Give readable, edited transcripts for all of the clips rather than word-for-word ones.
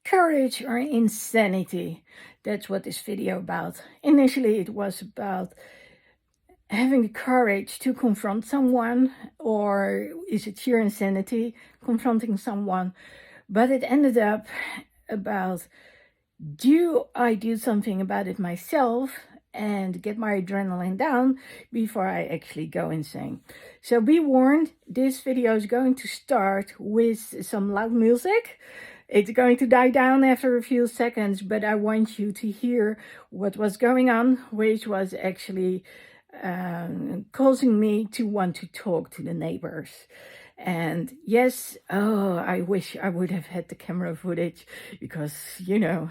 Courage or insanity? That's what this video about. Initially, it was about having the courage to confront someone, or is it sheer insanity confronting someone? But it ended up about, do I do something about it myself and get my adrenaline down before I actually go insane? So be warned, this video is going to start with some loud music. It's going to die down after a few seconds, but I want you to hear what was going on, which was actually causing me to want to talk to the neighbors. And yes, I wish I would have had the camera footage, because, you know,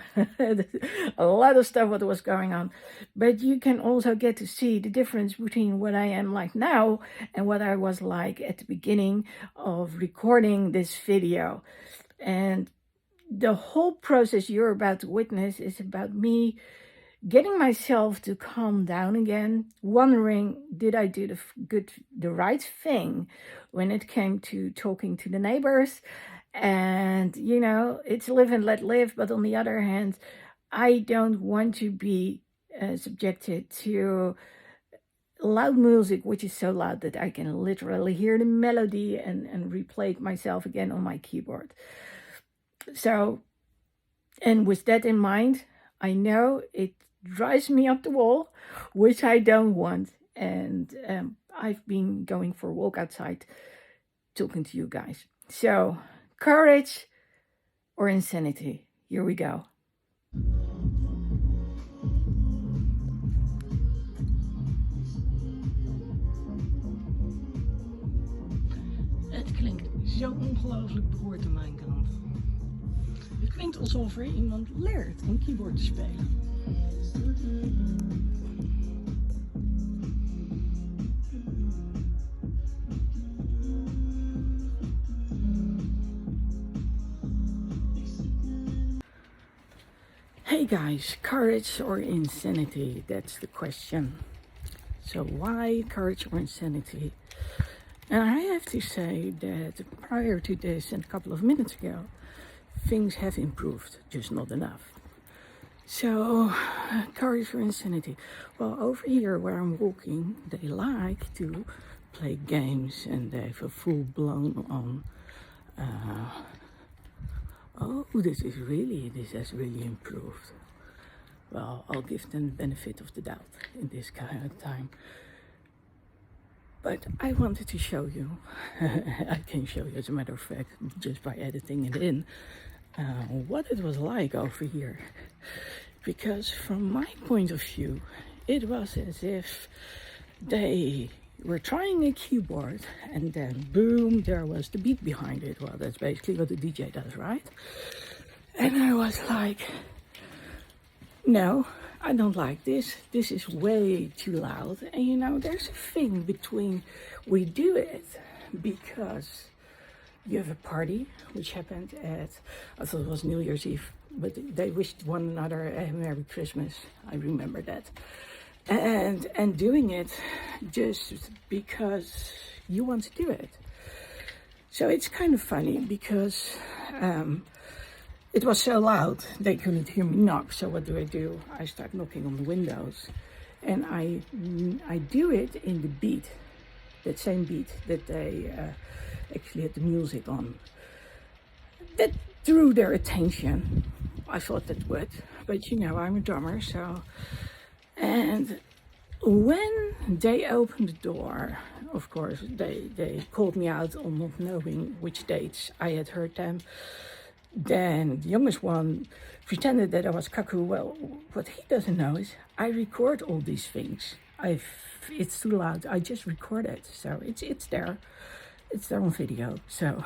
a lot of stuff what was going on. But you can also get to see the difference between what I am like now and what I was like at the beginning of recording this video. And the whole process you're about to witness is about me getting myself to calm down again, wondering, did I do the right thing when it came to talking to the neighbors? And, you know, it's live and let live. But on the other hand, I don't want to be subjected to loud music, which is so loud that I can literally hear the melody and replay it myself again on my keyboard. So, and with that in mind, I know it drives me up the wall, which I don't want. And I've been going for a walk outside talking to you guys. So, courage or insanity? Here we go. Het klinkt zo ongelooflijk beroerd aan mijn kant. Het klinkt alsof er iemand leert een keyboard te spelen. Hey guys, courage or insanity? That's the question. So why courage or insanity? And I have to say that prior to this and a couple of minutes ago, things have improved, just not enough. So, courage or insanity? Well, over here where I'm walking, they like to play games and they have a full-blown on, this has really improved. Well, I'll give them the benefit of the doubt in this kind of time. But I wanted to show you, I can show you as a matter of fact, just by editing it in, what it was like over here. Because from my point of view, it was as if they were trying a keyboard and then boom, there was the beat behind it. Well, that's basically what the DJ does, right? And I was like, no, I don't like this. This is way too loud. And you know, there's a thing between we do it because you have a party, which happened at, I thought it was New Year's Eve, but they wished one another a Merry Christmas. I remember that. And doing it just because you want to do it. So it's kind of funny because it was so loud they couldn't hear me knock. So what do? I start knocking on the windows, and I do it in the beat, that same beat that they actually had the music on. That drew their attention. I thought that would, but you know, I'm a drummer, so. And when they opened the door, of course, they called me out on not knowing which dates I had heard them. Then the youngest one pretended that I was cuckoo. Well, what he doesn't know is I record all these things. It's too loud. I just record it, so it's there. It's there on video. So,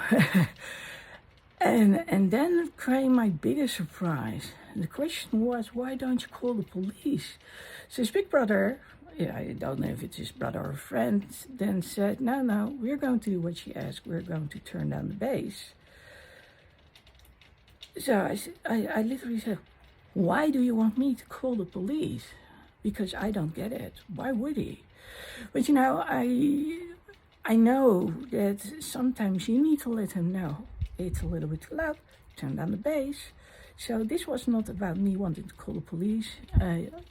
and then came my biggest surprise. The question was, why don't you call the police? So his big brother, I don't know if it's his brother or friend, then said, no, we're going to do what she asked. We're going to turn down the bass. So I literally said, why do you want me to call the police? Because I don't get it. Why would he? But you know, I know that sometimes you need to let him know it's a little bit too loud, turn down the bass. So this was not about me wanting to call the police.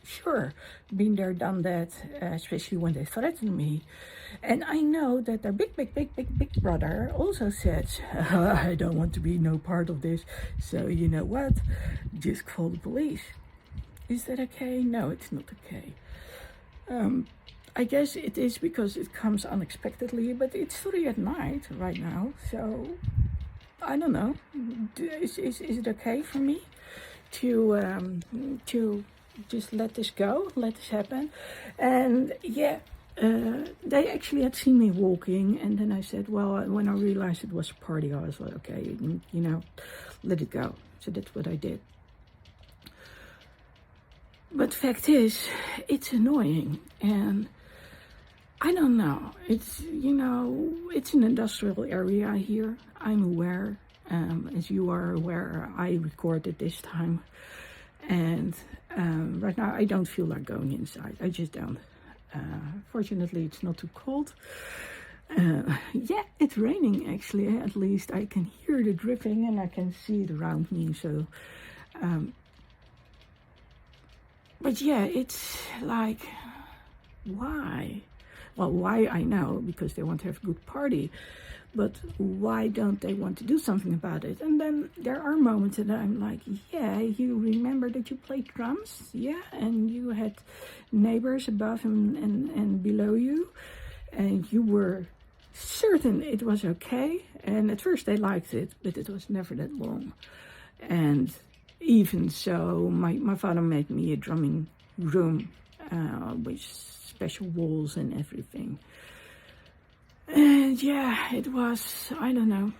Sure, been there, done that, especially when they threatened me. And I know that their big brother also says, I don't want to be no part of this. So you know what? Just call the police. Is that okay? No, it's not okay. I guess it is because it comes unexpectedly, but it's 3 at night right now, so I don't know. Is it okay for me to just let this go, let this happen? And yeah, they actually had seen me walking, and then I said, well, when I realized it was a party, I was like, okay, you know, let it go. So that's what I did. But fact is, it's annoying, and I don't know. It's, you know, it's an industrial area here. I'm aware, as you are aware, I recorded this time. And right now I don't feel like going inside. I just don't. Fortunately, it's not too cold. Yeah, it's raining actually. At least I can hear the dripping and I can see it around me. So, but yeah, it's like, why? Well, why I know, because they want to have a good party, but why don't they want to do something about it? And then there are moments that I'm like, yeah, you remember that you played drums? Yeah, and you had neighbors above and below you, and you were certain it was okay. And at first they liked it, but it was never that long. And even so, my father made me a drumming room with special walls and everything. And yeah, it was, I don't know.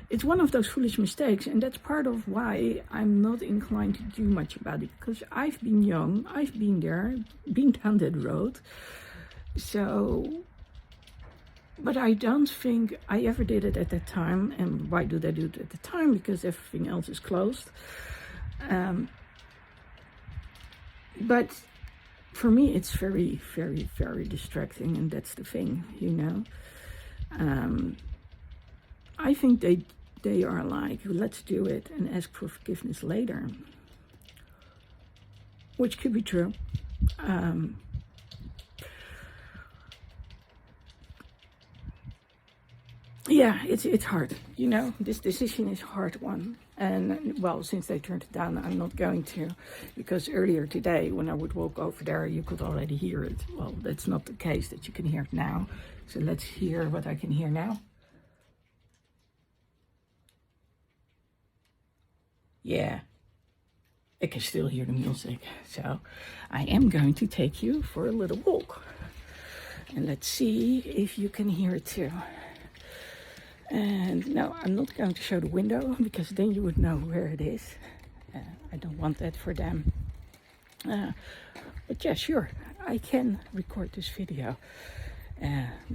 It's one of those foolish mistakes, and that's part of why I'm not inclined to do much about it, because I've been young, I've been there, been down that road. So, but I don't think I ever did it at that time. And why do they do it at the time? Because everything else is closed. But for me, it's very, very, very distracting, and that's the thing, you know. I think they are like, let's do it and ask for forgiveness later, which could be true. Yeah, it's hard, you know. This decision is a hard one. And well, since they turned it down, I'm not going to, because earlier today when I would walk over there, you could already hear it. Well, that's not the case that you can hear it now. So let's hear what I can hear now. Yeah, I can still hear the music. So I am going to take you for a little walk. And let's see if you can hear it too. And no, I'm not going to show the window, because then you would know where it is. I don't want that for them. But yeah, sure, I can record this video.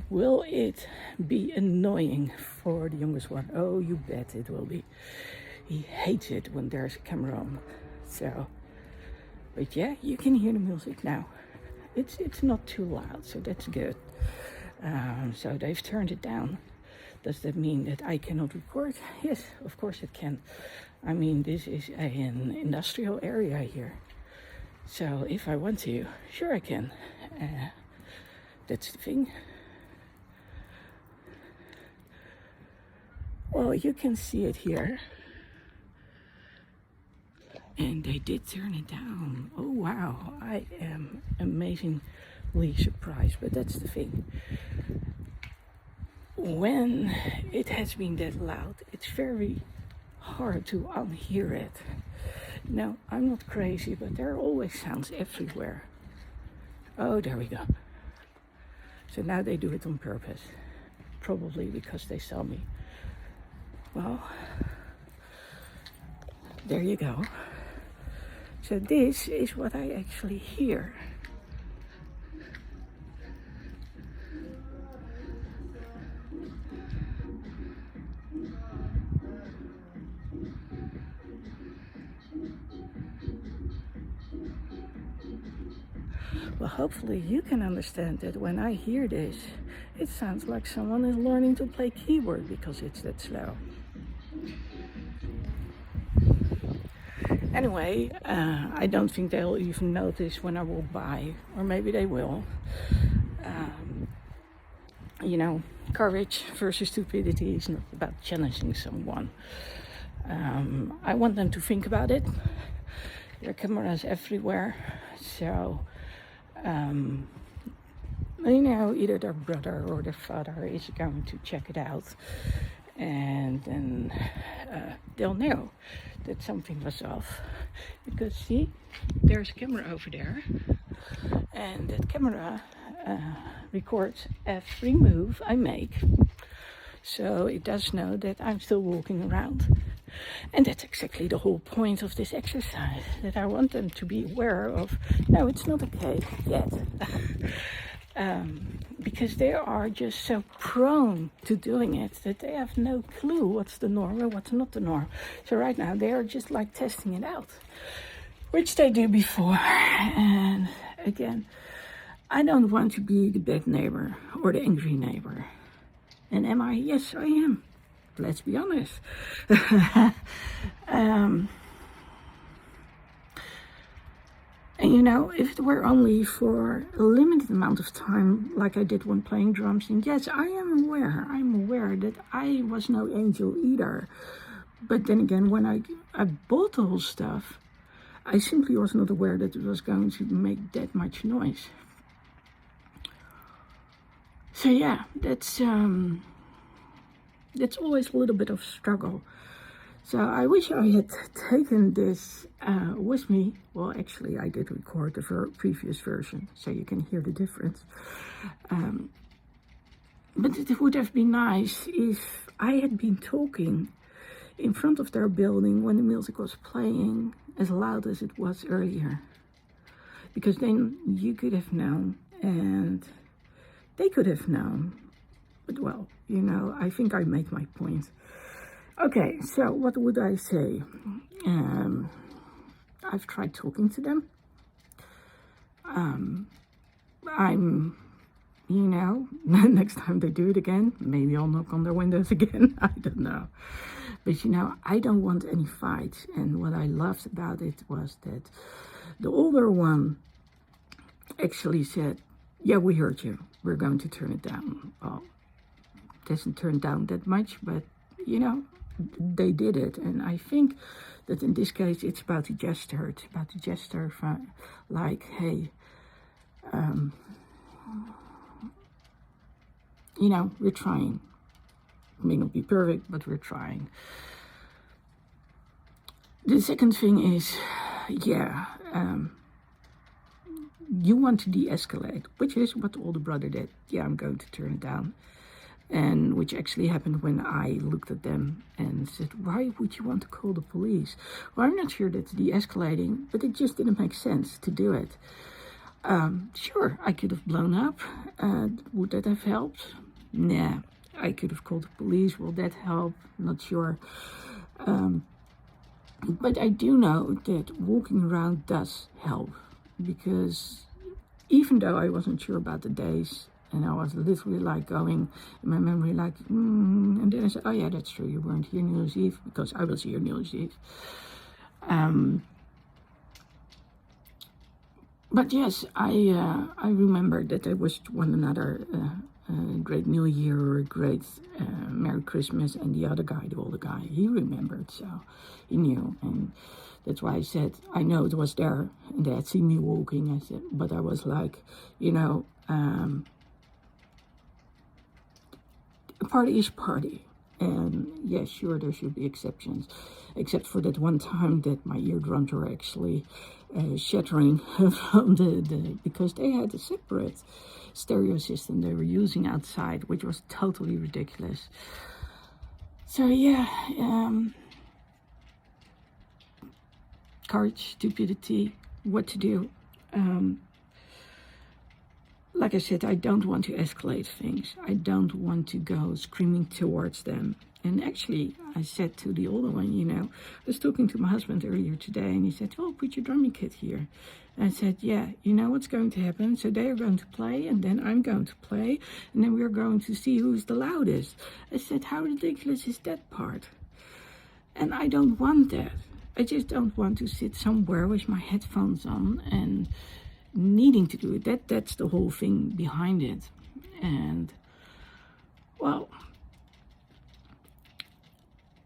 Will it be annoying for the youngest one? Oh, you bet it will be. He hates it when there's a camera on. So, but yeah, you can hear the music now. It's not too loud, so that's good. So they've turned it down. Does that mean that I cannot record? Yes, of course it can. I mean, this is an industrial area here. So if I want to, sure I can. That's the thing. Well, you can see it here. And they did turn it down. Oh, wow. I am amazingly surprised, but that's the thing. When it has been that loud, it's very hard to unhear it. Now, I'm not crazy, but there are always sounds everywhere. Oh, there we go. So now they do it on purpose. Probably because they saw me. Well, there you go. So this is what I actually hear. Well, hopefully you can understand that when I hear this, it sounds like someone is learning to play keyboard because it's that slow. Anyway, I don't think they'll even notice when I walk by, or maybe they will. You know, courage versus stupidity is not about challenging someone. I want them to think about it. There are cameras everywhere, so you know, either their brother or their father is going to check it out, and then they'll know that something was off. Because see, there's a camera over there, and that camera records every move I make, so it does know that I'm still walking around. And that's exactly the whole point of this exercise, that I want them to be aware of, no, it's not okay yet. Because they are just so prone to doing it that they have no clue what's the norm and what's not the norm. So right now they are just like testing it out, which they do before. And again, I don't want to be the bad neighbor or the angry neighbor. And am I? Yes, I am. Let's be honest. And you know, if it were only for a limited amount of time, like I did when playing drums, and yes, I'm aware that I was no angel either. But then again, when I bought the whole stuff, I simply was not aware that it was going to make that much noise. So yeah, that's always a little bit of struggle. So I wish I had taken this with me. Well, actually, I did record the previous version, so you can hear the difference. But it would have been nice if I had been talking in front of their building when the music was playing as loud as it was earlier. Because then you could have known, and they could have known. But well, you know, I think I made my point. Okay, so what would I say? I've tried talking to them. I'm, you know, next time they do it again, maybe I'll knock on their windows again. I don't know. But you know, I don't want any fights. And what I loved about it was that the older one actually said, yeah, we heard you. We're going to turn it down. Well, it doesn't turn down that much, but you know, they did it. And I think that in this case it's about the gesture. It's about the gesture from, like, hey, you know, we're trying. It may not be perfect, but we're trying. The second thing is, yeah, you want to de-escalate, which is what the older brother did. Yeah, I'm going to turn it down. And which actually happened when I looked at them and said, why would you want to call the police? Well, I'm not sure that's de-escalating, but it just didn't make sense to do it. Sure, I could have blown up. Would that have helped? Nah. I could have called the police. Will that help? Not sure. But I do know that walking around does help, because even though I wasn't sure about the days, and I was literally like going in my memory like, and then I said, oh yeah, that's true, you weren't here New Year's Eve, because I was here New Year's Eve. But yes, I remember that they wished one another a great New Year or a great Merry Christmas, and the other guy, the older guy, he remembered, so he knew. And that's why I said, I know it was there, and they had seen me walking. I said, but I was like, you know, a party is a party. And yes, sure, there should be exceptions, except for that one time that my eardrums were actually shattering from because they had a separate stereo system they were using outside, which was totally ridiculous. So yeah, courage, stupidity, what to do. Like I said, I don't want to escalate things. I don't want to go screaming towards them. And actually, I said to the older one, you know, I was talking to my husband earlier today, and he said, oh, put your drumming kit here. And I said, yeah, you know what's going to happen? So they are going to play, and then I'm going to play, and then we're going to see who's the loudest. I said, how ridiculous is that part? And I don't want that. I just don't want to sit somewhere with my headphones on and needing to do it. That's the whole thing behind it. And well,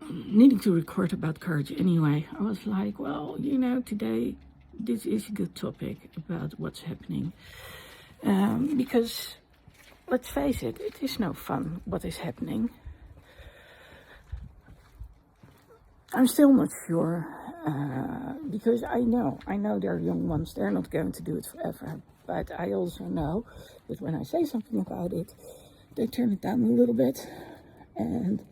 needing to record about courage anyway, I was like, well, you know, today this is a good topic about what's happening, because let's face it, it is no fun what is happening. I'm still not sure, because I know they're young ones, they're not going to do it forever. But I also know that when I say something about it, they turn it down a little bit. And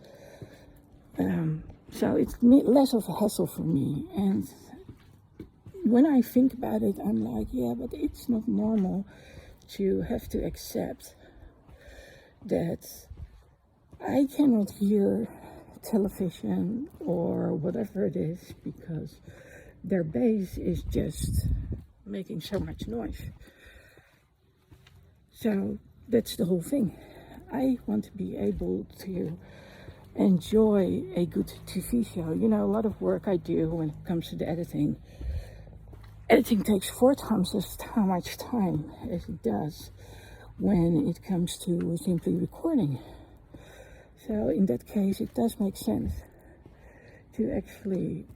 so it's less of a hassle for me. And when I think about it, I'm like, yeah, but it's not normal to have to accept that I cannot hear television or whatever it is because their bass is just making so much noise. So that's the whole thing. I want to be able to enjoy a good TV show. You know, a lot of work I do when it comes to the editing. Editing takes 4 times as much time as it does when it comes to simply recording. So in that case, it does make sense to actually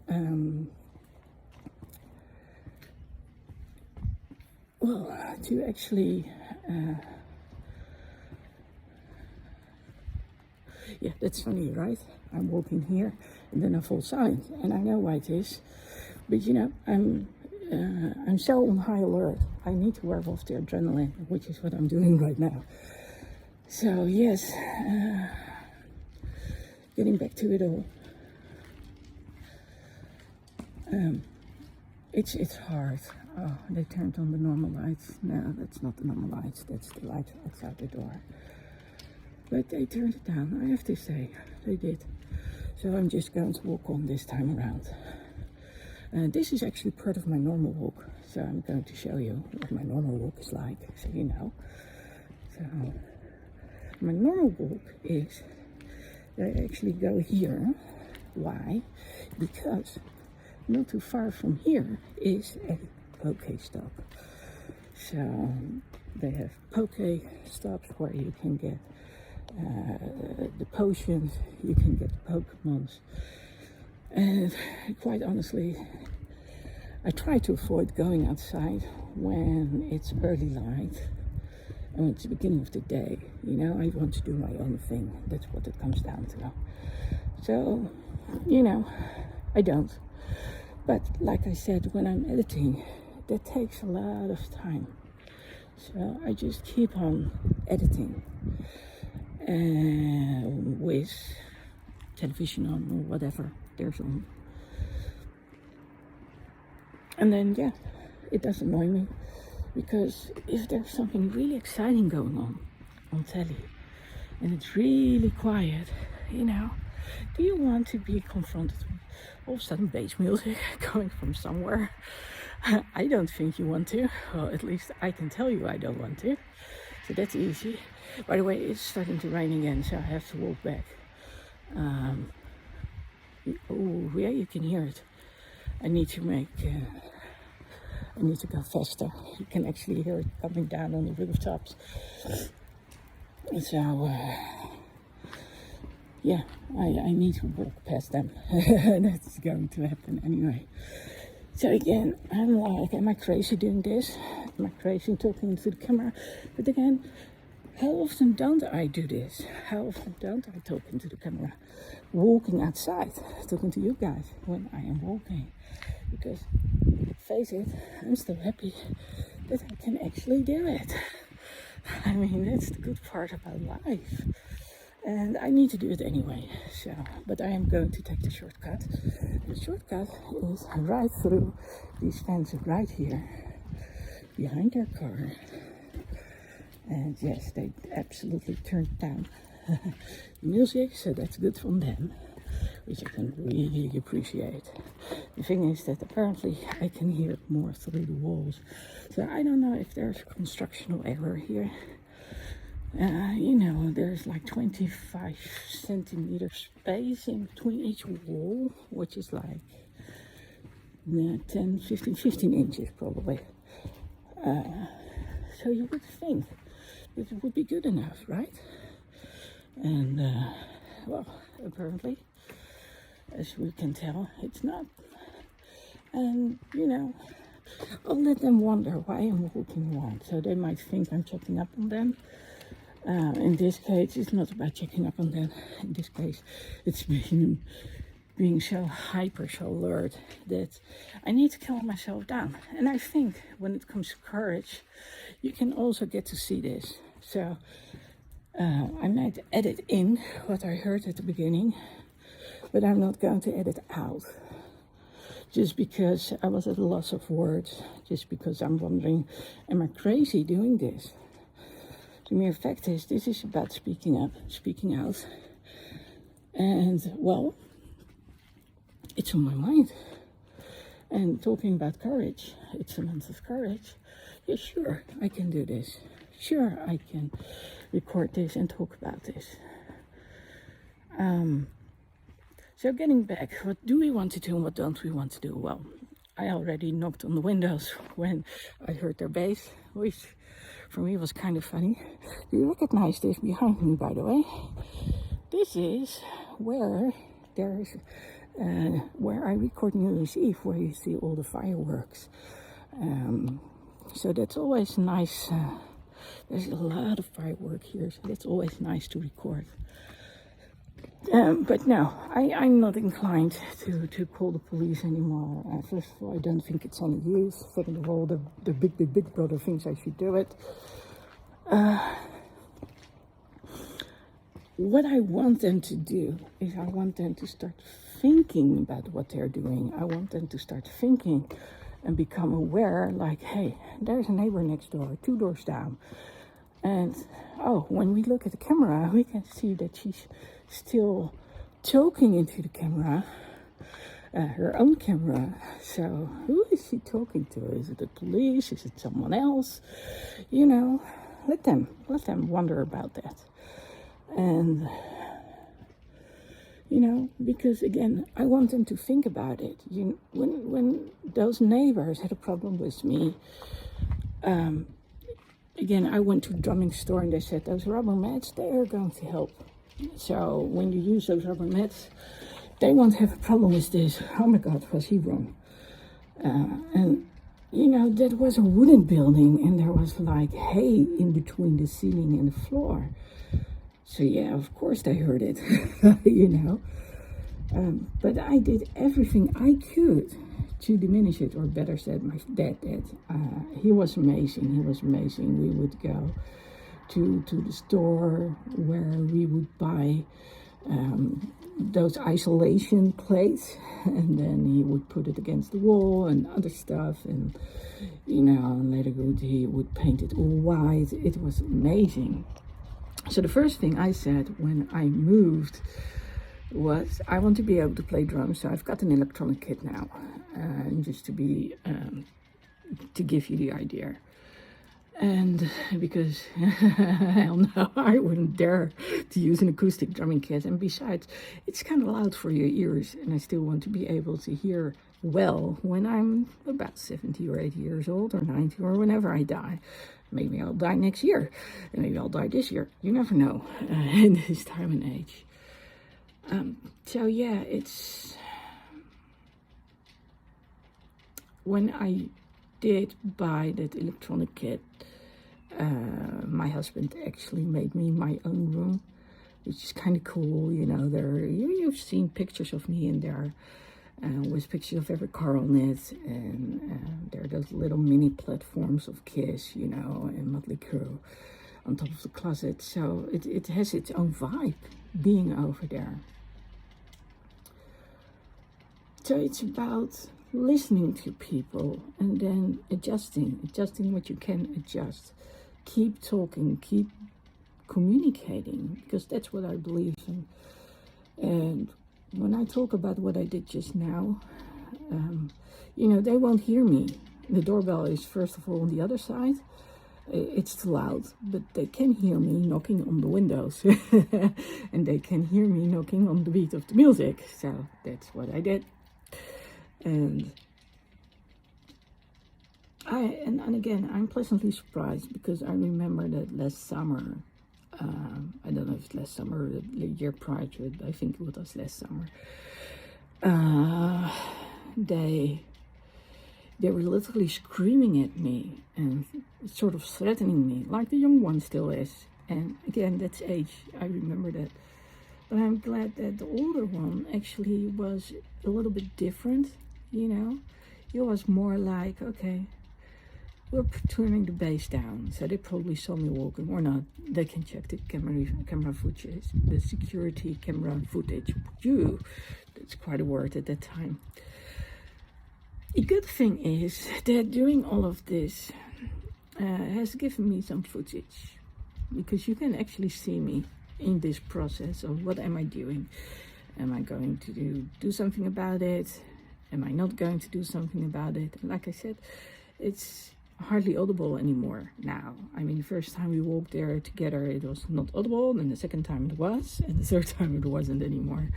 yeah, that's funny, right? I'm walking here and then I fall silent, and I know why it is, but you know, I'm so on high alert. I need to work off the adrenaline, which is what I'm doing right now. So yes, getting back to it all. It's hard. Oh, they turned on the normal lights. No, that's not the normal lights. That's the light outside the door. But they turned it down, I have to say. They did. So I'm just going to walk on this time around. This is actually part of my normal walk. So I'm going to show you what my normal walk is like, so you know. So my normal walk is that I actually go here. Why? Because not too far from here is a poke stop. So they have poke stops where you can get the potions, you can get the Pokemons. And quite honestly, I try to avoid going outside when it's early light and when it's the beginning of the day. You know, I want to do my own thing. That's what it comes down to. So, you know, I don't. But like I said, when I'm editing, that takes a lot of time. So I just keep on editing with television on or whatever there's on. And then, yeah, it does annoy me because if there's something really exciting going on telly and it's really quiet, you know, do you want to be confronted with all of a sudden bass music coming from somewhere? I don't think you want to. Well, at least I can tell you I don't want to. So that's easy. By the way, it's starting to rain again, so I have to walk back. Oh, yeah, you can hear it. I need to go faster. You can actually hear it coming down on the rooftops. So, yeah, I need to walk past them. That's going to happen anyway. So again, I'm like, am I crazy doing this? Am I crazy talking to the camera? But again, how often don't I do this? How often don't I talk into the camera? Walking outside, talking to you guys when I am walking. Because, face it, I'm still happy that I can actually do it. I mean, that's the good part about life. And I need to do it anyway. So, but I am going to take the shortcut. The shortcut is right through these fences right here, behind their car. And yes, they absolutely turned down the music, so that's good from them, which I can really appreciate. The thing is that apparently I can hear it more through the walls. So I don't know if there's a constructional error here. You know, there's like 25 centimeter space in between each wall, which is like 10, 15, 15 inches probably. So you would think that it would be good enough, right? And, well, apparently, as we can tell, it's not. And, I'll let them wonder why I'm walking around. So they might think I'm checking up on them. In this case, it's not about checking up on them. In this case, it's being so hyper, so alert that I need to calm myself down. And I think when it comes to courage, you can also get to see this. So I might edit in what I heard at the beginning, but I'm not going to edit out. Just because I was at a loss of words, just because I'm wondering, am I crazy doing this? The mere fact is, this is about speaking up, speaking out. And, well, it's on my mind. And talking about courage, it's a month of courage. Yeah, sure, I can do this. Sure, I can record this and talk about this. So getting back, what do we want to do and what don't we want to do? Well, I already knocked on the windows when I heard their bass, which for me was kind of funny. Do you recognize this behind me, by the way? This is where where I record New Year's Eve, where you see all the fireworks. So that's always nice. There's a lot of fireworks here, so that's always nice to record. But no, I'm not inclined to call the police anymore. First of all, I don't think it's any use. Second of all, the big brother thinks I should do it. What I want them to do is I want them to start thinking about what they're doing. I want them to start thinking and become aware, like, hey, there's a neighbor next door, 2 doors down. And, oh, when we look at the camera, we can see that she's still talking into the camera, her own camera. So who is she talking to? Is it the police? Is it someone else? Let them wonder about that. And, because again, I want them to think about it. When those neighbors had a problem with me, again, I went to a drumming store and they said, those rubber mats, they are going to help. So when you use those rubber mats, they won't have a problem with this. Oh my God, was he wrong? And, that was a wooden building and there was like hay in between the ceiling and the floor. So yeah, of course they heard it, But I did everything I could to diminish it, or better said, my dad did. He was amazing. We would go to the store where we would buy those isolation plates, and then he would put it against the wall and other stuff, and later he would paint it all white. It was amazing. So the first thing I said when I moved was, I want to be able to play drums, so I've got an electronic kit now, just to give you the idea. And because, hell no, I wouldn't dare to use an acoustic drumming kit, and besides, it's kind of loud for your ears, and I still want to be able to hear well when I'm about 70 or 80 years old, or 90, or whenever I die. Maybe I'll die next year, and maybe I'll die this year. You never know in this time and age. So yeah, it's when I did buy that electronic kit, my husband actually made me my own room, which is kind of cool. You've seen pictures of me in there. With pictures of every car on it, and there are those little mini platforms of Kiss, and Motley Crue on top of the closet. So it has its own vibe being over there. So it's about listening to people and then adjusting what you can adjust. Keep talking, keep communicating, because that's what I believe in. And when I talk about what I did just now, they won't hear me. The doorbell is, first of all, on the other side. It's too loud, but they can hear me knocking on the windows. And they can hear me knocking on the beat of the music. So that's what I did. And And again, I'm pleasantly surprised because I remember that last summer, I don't know if it's last summer or the year prior to it, I think it was last summer, they were literally screaming at me and sort of threatening me, like the young one still is. And again, that's age, I remember that. But I'm glad that the older one actually was a little bit different, you know. He was more like, okay, we're turning the bass down. So they probably saw me walking or not. They can check the camera footage, the security camera footage. That's quite a word at that time. The good thing is that doing all of this has given me some footage, because you can actually see me in this process of what am I doing. Am I going to do something about it? Am I not going to do something about it? And like I said, it's hardly audible anymore now. I mean, the first time we walked there together, it was not audible, and the second time it was, and the third time it wasn't anymore.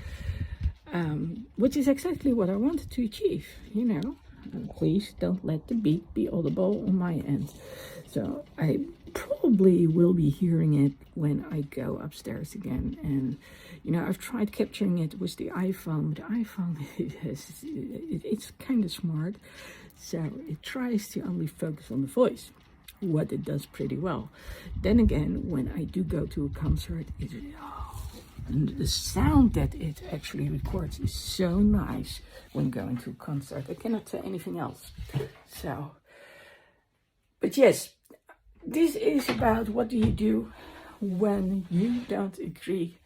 Which is exactly what I wanted to achieve, you know. Please don't let the beep be audible on my end. So I probably will be hearing it when I go upstairs again. And, you know, I've tried capturing it with the iPhone, but the iPhone, it's kind of smart. So it tries to only focus on the voice, what it does pretty well. Then again, when I do go to a concert, and the sound that it actually records is so nice when going to a concert. I cannot say anything else. So, but yes, this is about what do you do when you don't agree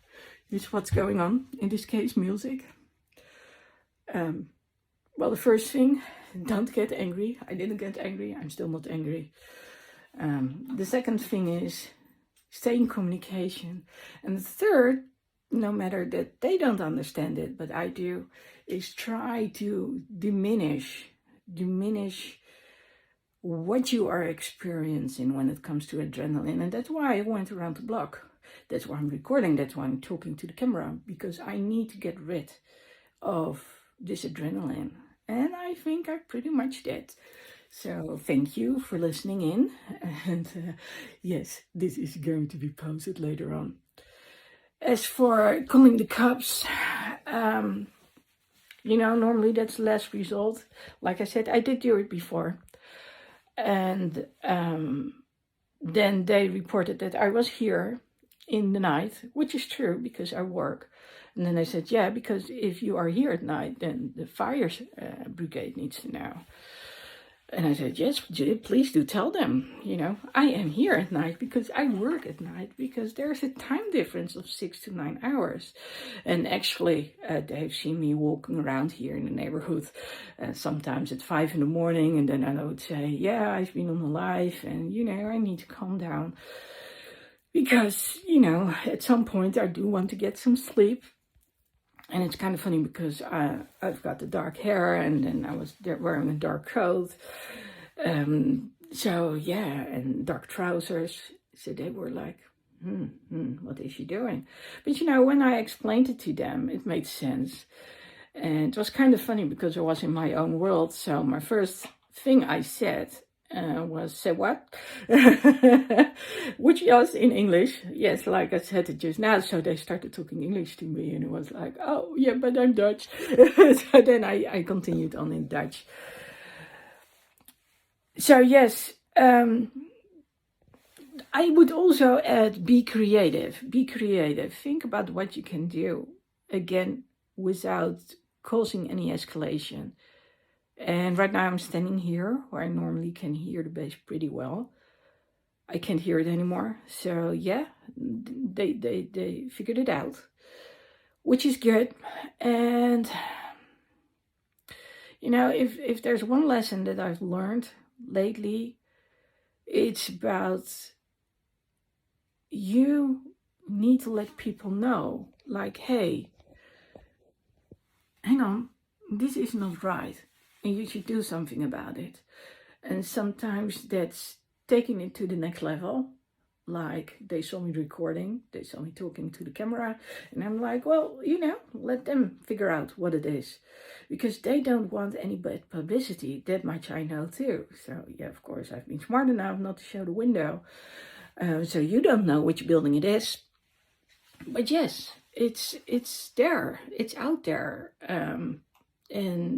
with what's going on, in this case, music. Well, the first thing, don't get angry. I didn't get angry. I'm still not angry. The second thing is stay in communication. And the third, no matter that they don't understand it, but I do, is try to diminish what you are experiencing when it comes to adrenaline. And that's why I went around the block. That's why I'm recording. That's why I'm talking to the camera, because I need to get rid of this adrenaline. And I think I pretty much did. So thank you for listening in. And yes, this is going to be posted later on. As for calling the cops, you know, normally that's the last result. Like I said, I did do it before. And then they reported that I was here in the night, which is true because I work. And then they said, yeah, because if you are here at night, then the fire brigade needs to know. And I said, yes, please do tell them, you know, I am here at night because I work at night, because there's a time difference of 6 to 9 hours. And actually, they've seen me walking around here in the neighborhood, sometimes at 5 in the morning. And then I would say, yeah, I've been on the live and, you know, I need to calm down. Because, you know, at some point I do want to get some sleep. And it's kind of funny because I've got the dark hair and then I was wearing a dark coat. So yeah, and dark trousers. So they were like, what is she doing? But you know, when I explained it to them, it made sense. And it was kind of funny because I was in my own world. So my first thing I said was, say what? Which was in English. Yes, like I said it just now. So they started talking English to me and it was like, oh yeah, but I'm Dutch. So then I continued on in Dutch. So yes, I would also add, be creative. Be creative. Think about what you can do, again, without causing any escalation. And right now I'm standing here where I normally can hear the bass pretty well. I can't hear it anymore. So yeah, they figured it out, which is good. And you know, if there's one lesson that I've learned lately, it's about you need to let people know, like, hey, hang on, this is not right. And you should do something about it. And sometimes that's taking it to the next level, like they saw me recording, they saw me talking to the camera, and I'm like, well, let them figure out what it is, because they don't want any bad publicity. That much I know too. So yeah, of course, I've been smart enough not to show the window, so you don't know which building it is. But yes, it's there, it's out there, and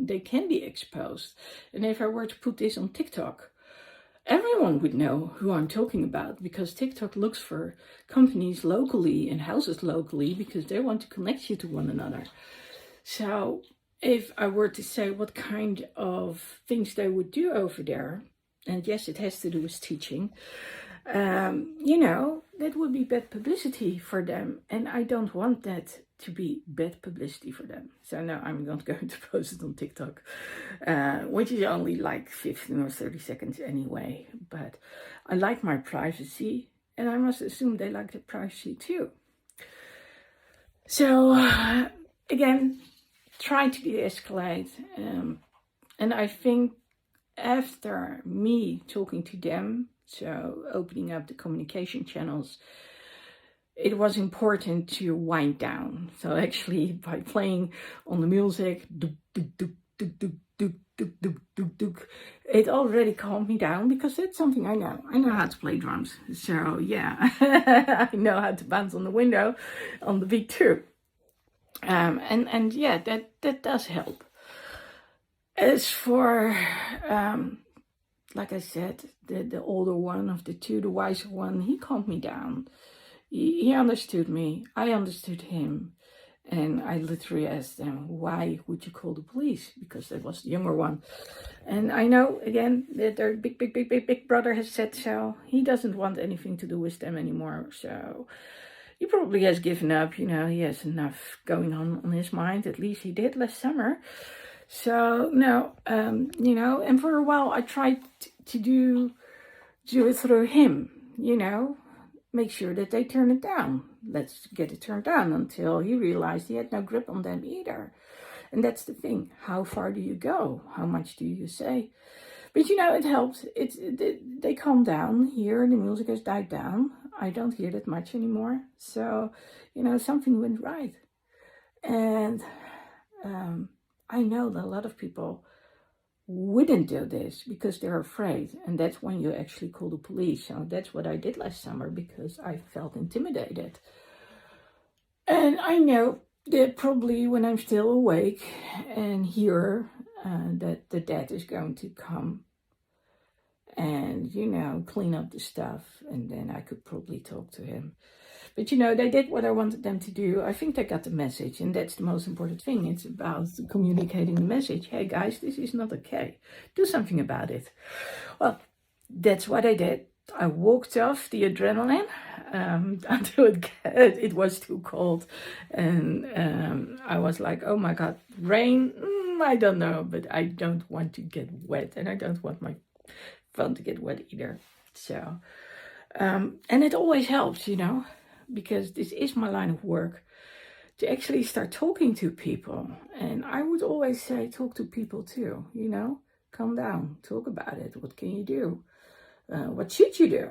they can be exposed. And if I were to put this on TikTok, everyone would know who I'm talking about, because TikTok looks for companies locally and houses locally because they want to connect you to one another. So if I were to say what kind of things they would do over there, and yes, it has to do with teaching, that would be bad publicity for them. And I don't want that to be bad publicity for them. So no, I'm not going to post it on TikTok, which is only like 15 or 30 seconds anyway. But I like my privacy, and I must assume they like the privacy too. So again, try to de-escalate. And I think after me talking to them, so opening up the communication channels, it was important to wind down. So actually, by playing on the music, it already calmed me down, because that's something I know. I know how to play drums. So yeah, I know how to bounce on the window on the beat too. And yeah, that does help. As for like I said, the older one of the two, the wiser one, he calmed me down. He understood me. I understood him. And I literally asked them, why would you call the police? Because that was the younger one. And I know, again, that their big brother has said so. He doesn't want anything to do with them anymore. So he probably has given up. He has enough going on his mind. At least he did last summer. So no, and for a while I tried to do it through him, make sure that they turn it down. Let's get it turned down, until he realized he had no grip on them either. And that's the thing. How far do you go? How much do you say? But it helps. They calm down here. The music has died down. I don't hear that much anymore. So, something went right. And I know that a lot of people wouldn't do this because they're afraid. And that's when you actually call the police. So that's what I did last summer, because I felt intimidated. And I know that probably when I'm still awake and hear that the dad is going to come and, clean up the stuff, and then I could probably talk to him. But, they did what I wanted them to do. I think they got the message, and that's the most important thing. It's about communicating the message. Hey, guys, this is not okay. Do something about it. Well, that's what I did. I walked off the adrenaline until it was too cold. And I was like, oh, my God, rain? I don't know, but I don't want to get wet, and I don't want my phone to get wet either. So, and it always helps, because this is my line of work, to actually start talking to people. And I would always say, talk to people too, calm down, talk about it. What can you do? What should you do?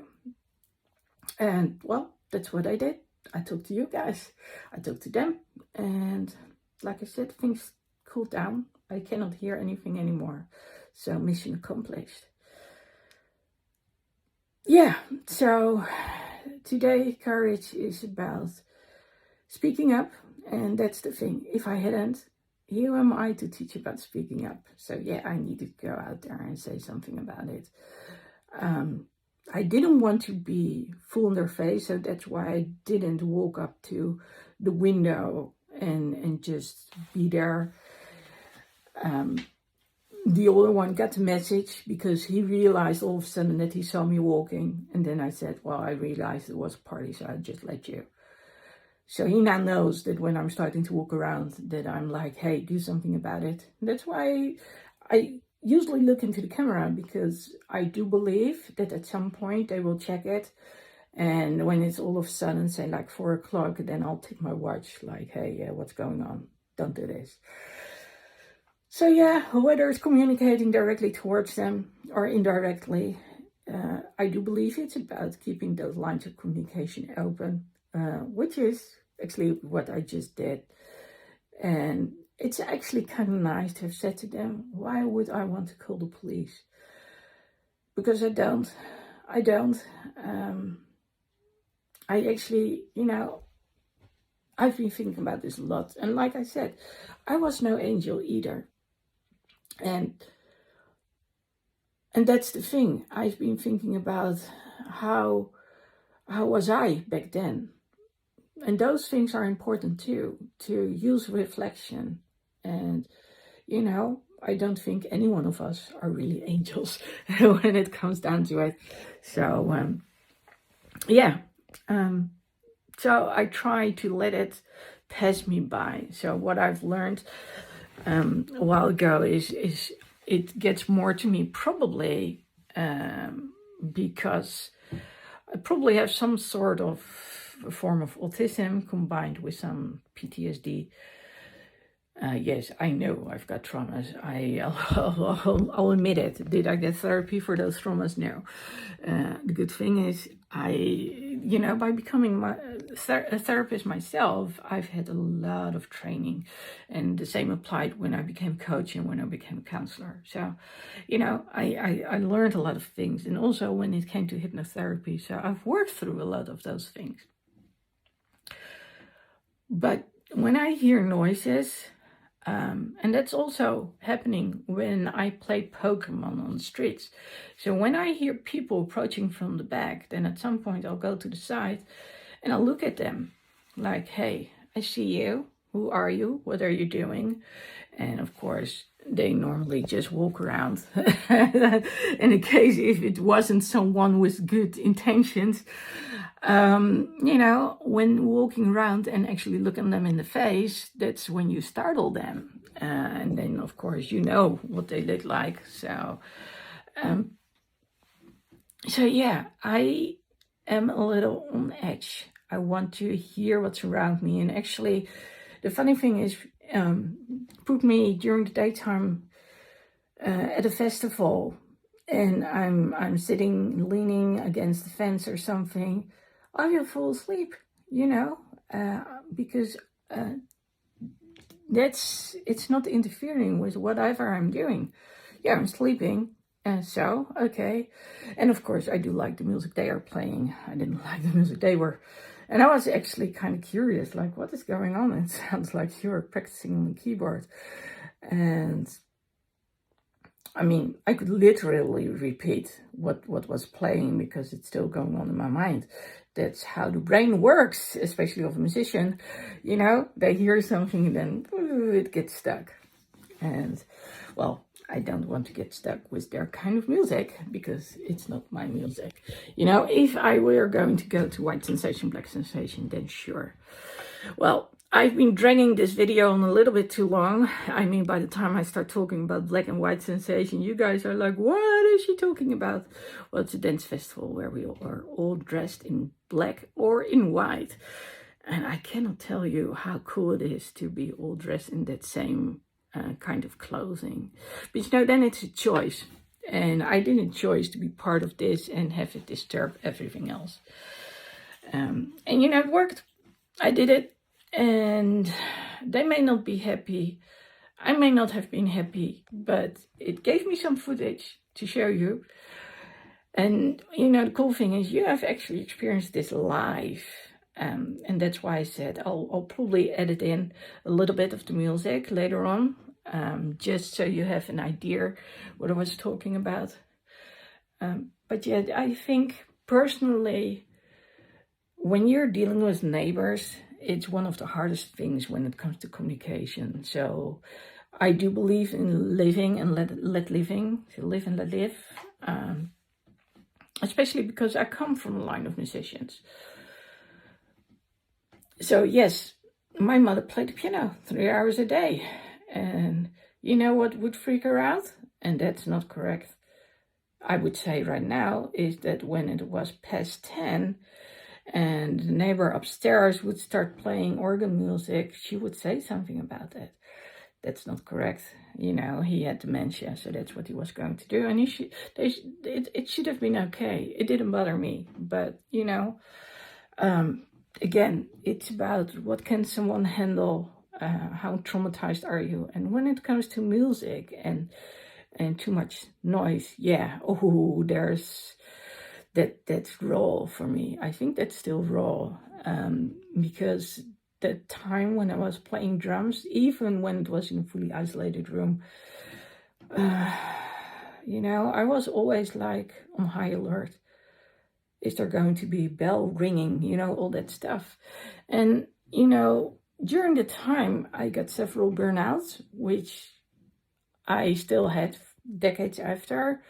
And well, that's what I did. I talked to you guys. I talked to them. And like I said, things cooled down. I cannot hear anything anymore. So mission accomplished. Yeah, so today, courage is about speaking up, and that's the thing. If I hadn't, who am I to teach about speaking up? So yeah, I needed to go out there and say something about it. I didn't want to be full in their face, so that's why I didn't walk up to the window and just be there. The older one got the message because he realized all of a sudden that he saw me walking. And then I said, well, I realized it was a party, so I just let you. So he now knows that when I'm starting to walk around, that I'm like, hey, do something about it. And that's why I usually look into the camera, because I do believe that at some point they will check it. And when it's all of a sudden, say like 4 o'clock, then I'll take my watch like, hey, yeah, what's going on? Don't do this. So yeah, whether it's communicating directly towards them or indirectly, I do believe it's about keeping those lines of communication open, which is actually what I just did. And it's actually kind of nice to have said to them, why would I want to call the police? Because I don't. I actually, I've been thinking about this a lot. And like I said, I was no angel either. And that's the thing. I've been thinking about how was I back then? And those things are important too, to use reflection. And, I don't think any one of us are really angels when it comes down to it. So, so I try to let it pass me by. So what I've learned a while ago is it gets more to me probably because I probably have some sort of form of autism combined with some PTSD. Yes, I know I've got traumas. I'll admit it. Did I get therapy for those traumas? No. The good thing is by becoming a therapist myself, I've had a lot of training, and the same applied when I became coach and when I became a counselor. So, I learned a lot of things, and also when it came to hypnotherapy. So I've worked through a lot of those things. But when I hear noises, and that's also happening when I play Pokemon on the streets. So when I hear people approaching from the back, then at some point I'll go to the side and I'll look at them like, hey, I see you. Who are you? What are you doing? And of course, they normally just walk around. In the case if it wasn't someone with good intentions, when walking around and actually looking them in the face, that's when you startle them. And then, of course, you know what they look like. So, I am a little on edge. I want to hear what's around me. And actually, the funny thing is, put me during the daytime at a festival, and I'm sitting leaning against the fence or something. I will fall asleep, because it's not interfering with whatever I'm doing. Yeah, I'm sleeping. So, okay. And of course, I do like the music they are playing. I didn't like the music they were. And I was actually kind of curious, like, what is going on? It sounds like you're practicing on the keyboard. And I mean, I could literally repeat what was playing because it's still going on in my mind. That's how the brain works, especially of a musician. They hear something and then it gets stuck. And, well, I don't want to get stuck with their kind of music because it's not my music. If I were going to go to white sensation, black sensation, then sure. Well, I've been dragging this video on a little bit too long. I mean, by the time I start talking about black and white sensation, you guys are like, what is she talking about? Well, it's a dance festival where we are all dressed in black or in white. And I cannot tell you how cool it is to be all dressed in that same kind of clothing. But then it's a choice. And I didn't choose to be part of this and have it disturb everything else. And it worked. I did it. And they may not be happy. I may not have been happy, but it gave me some footage to show you. And, the cool thing is you have actually experienced this live. And that's why I said I'll probably edit in a little bit of the music later on, just so you have an idea what I was talking about. But yeah, I think personally, when you're dealing with neighbors, it's one of the hardest things when it comes to communication. So I do believe in living and let living, to live and let live. Especially because I come from a line of musicians. So yes, my mother played the piano 3 hours a day. And you know what would freak her out? And that's not correct. I would say right now is that when it was past 10, and the neighbor upstairs would start playing organ music, she would say something about that. that's not correct. You know, he had dementia, so that's what he was going to do. And it should have been okay. It didn't bother me. But, you know, again, it's about what can someone handle, how traumatized are you? And when it comes to music and too much noise, yeah, oh, that's raw for me. I think that's still raw, because the time when I was playing drums, even when it was in a fully isolated room, you know, I was always like on high alert. Is there going to be a bell ringing? You know, all that stuff. And, you know, during the time I got several burnouts, which I still had decades after.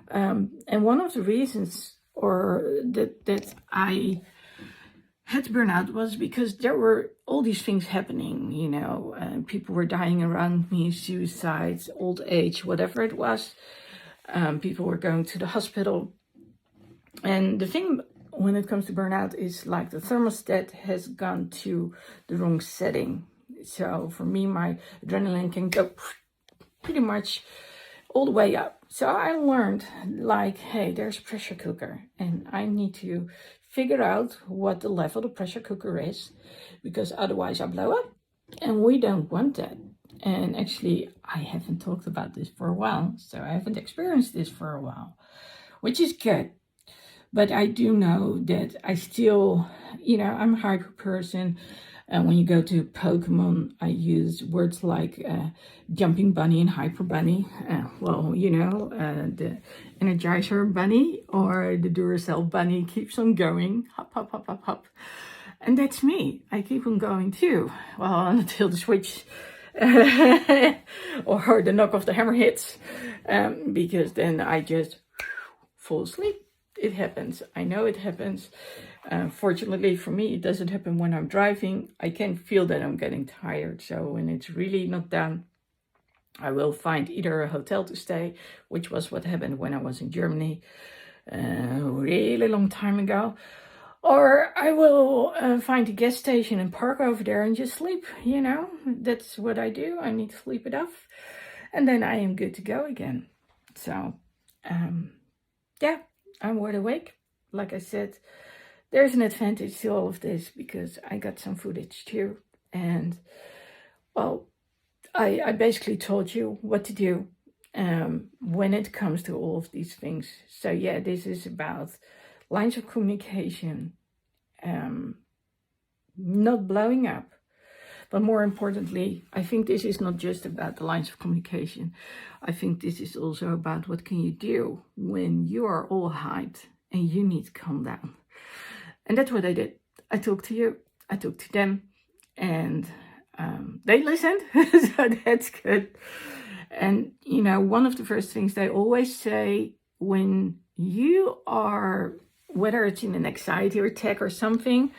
And one of the reasons that I had burnout was because there were all these things happening, you know, people were dying around me, suicides, old age, whatever it was. People were going to the hospital. And the thing when it comes to burnout is like the thermostat has gone to the wrong setting. So for me, my adrenaline can go pretty much all the way up. So I learned, like, hey, there's a pressure cooker and I need to figure out what the level of the pressure cooker is, because otherwise I blow up and we don't want that. And actually, I haven't talked about this for a while, so I haven't experienced this for a while, which is good. But I do know that I still, you know, I'm a hyper person. And when you go to Pokemon, I use words like jumping bunny and hyper bunny. Well, you know, the Energizer bunny or the Duracell bunny keeps on going. Hop, hop, hop, hop, hop. And that's me. I keep on going too. Well, until the switch or the knock of the hammer hits. Because then I just fall asleep. It happens. I know it happens. Fortunately for me, it doesn't happen when I'm driving. I can feel that I'm getting tired. So when it's really not done, I will find either a hotel to stay, which was what happened when I was in Germany a really long time ago. Or I will find a gas station and park over there and just sleep. You know, that's what I do. I need to sleep it off. And then I am good to go again. So, yeah. I'm wide awake. Like I said, there's an advantage to all of this because I got some footage too. And, well, I basically told you what to do when it comes to all of these things. So, yeah, this is about lines of communication, not blowing up. But more importantly, I think this is not just about the lines of communication. I think this is also about what can you do when you are all hyped and you need to calm down. And that's what I did. I talked to you, I talked to them, and they listened, so that's good. And, you know, one of the first things they always say when you are, whether it's in an anxiety attack or something,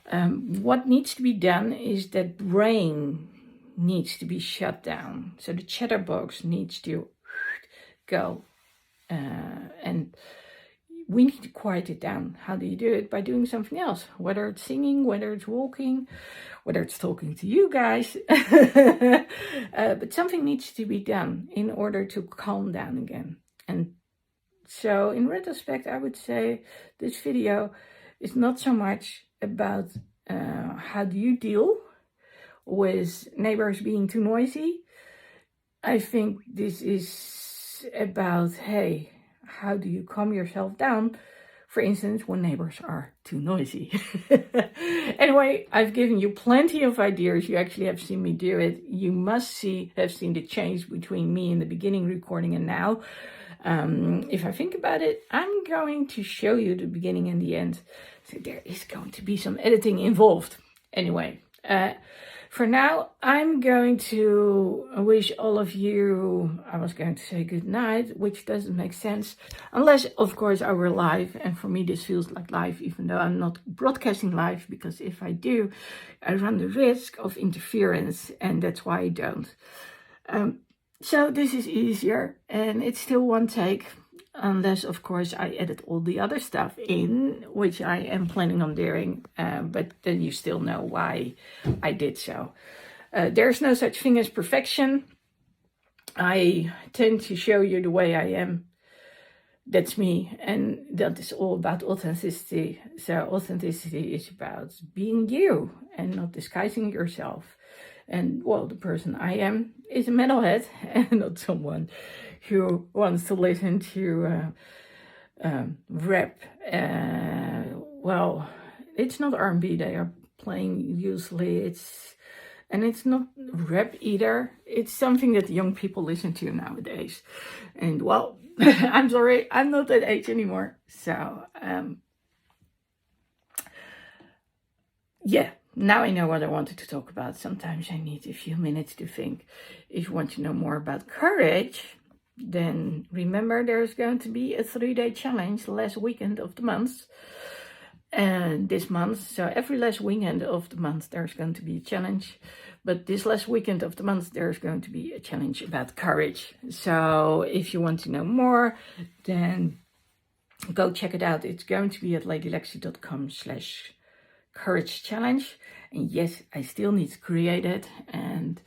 what needs to be done is that brain needs to be shut down. So the chatterbox needs to go. And we need to quiet it down. How do you do it? By doing something else. Whether it's singing, whether it's walking, whether it's talking to you guys. But something needs to be done in order to calm down again. And so in retrospect, I would say this video is not so much about how do you deal with neighbors being too noisy. I think this is about, hey, how do you calm yourself down, for instance, when neighbors are too noisy. Anyway, I've given you plenty of ideas. You actually have seen me do it. You must have seen the change between me in the beginning recording and now. If I think about it, I'm going to show you the beginning and the end. So there is going to be some editing involved. Anyway, for now, I'm going to wish all of you, I was going to say good night, which doesn't make sense. Unless, of course, I were live. And for me, this feels like live, even though I'm not broadcasting live. Because if I do, I run the risk of interference. And that's why I don't. So this is easier, and it's still one take, unless, of course, I edit all the other stuff in, which I am planning on doing, but then you still know why I did so. There's no such thing as perfection. I tend to show you the way I am. That's me, and that is all about authenticity. So authenticity is about being you and not disguising yourself. And well, the person I am is a metalhead and not someone who wants to listen to rap. Well, it's not R&B they are playing usually. It's not rap either. It's something that young people listen to nowadays. And well, I'm sorry, I'm not that age anymore. So, yeah, now I know what I wanted to talk about. Sometimes I need a few minutes to think. If you want to know more about courage, then remember there's going to be a 3-day challenge last weekend of the month. And this month, so every last weekend of the month, there's going to be a challenge. But this last weekend of the month, there's going to be a challenge about courage. So if you want to know more, then go check it out. It's going to be at ladylexi.com/courage challenge. And yes, I still need to create it. And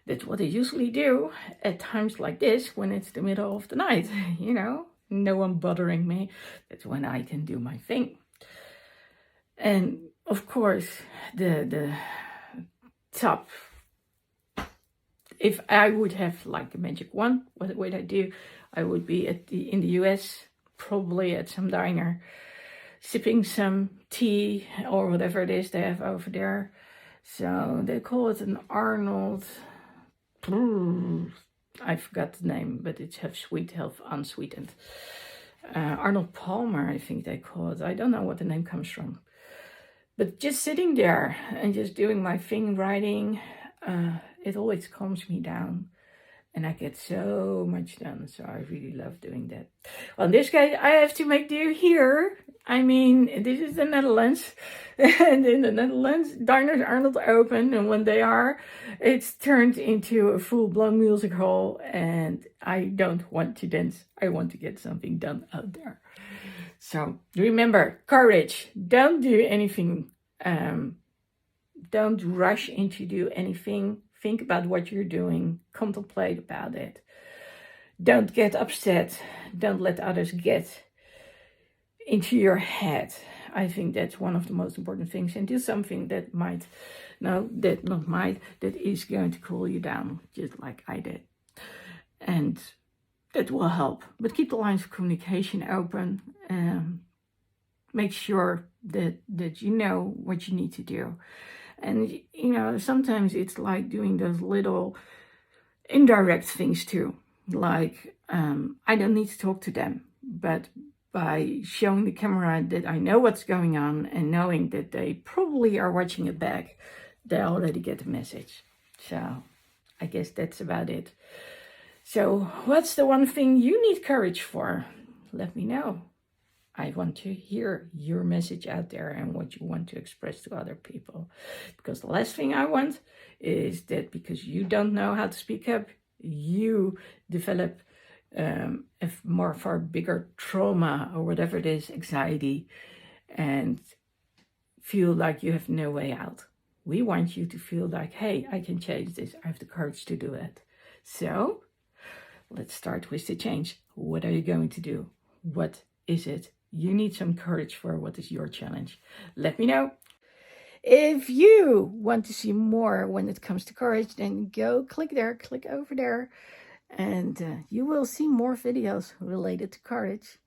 that's what I usually do at times like this, when it's the middle of the night, you know, no one bothering me. That's when I can do my thing. And of course, the top, if I would have like a magic wand, what would I do? I would be in the US, probably at some diner, sipping some tea or whatever it is they have over there. So they call it an Arnold, I forgot the name, but it's have sweet, have unsweetened. Arnold Palmer, I think they call it. I don't know what the name comes from. But just sitting there and just doing my thing, writing, it always calms me down. And I get so much done. So I really love doing that. Well, in this case, I have to make do here. I mean, this is the Netherlands. And in the Netherlands, diners are not open. And when they are, it's turned into a full-blown music hall. And I don't want to dance. I want to get something done out there. So remember, courage. Don't do anything. Don't rush into do anything. Think about what you're doing. Contemplate about it. Don't get upset. Don't let others get into your head. I think that's one of the most important things. And do something that that is going to cool you down, just like I did. And that will help. But keep the lines of communication open. Make sure that you know what you need to do. And, you know, sometimes it's like doing those little indirect things too. Like, I don't need to talk to them. But by showing the camera that I know what's going on and knowing that they probably are watching it back, they already get the message. So I guess that's about it. So what's the one thing you need courage for? Let me know. I want to hear your message out there and what you want to express to other people. Because the last thing I want is that because you don't know how to speak up, you develop a far bigger trauma or whatever it is, anxiety, and feel like you have no way out. We want you to feel like, hey, I can change this. I have the courage to do it. So let's start with the change. What are you going to do? What is it you need some courage for? What is your challenge? Let me know. If you want to see more when it comes to courage, then go click over there, and you will see more videos related to courage.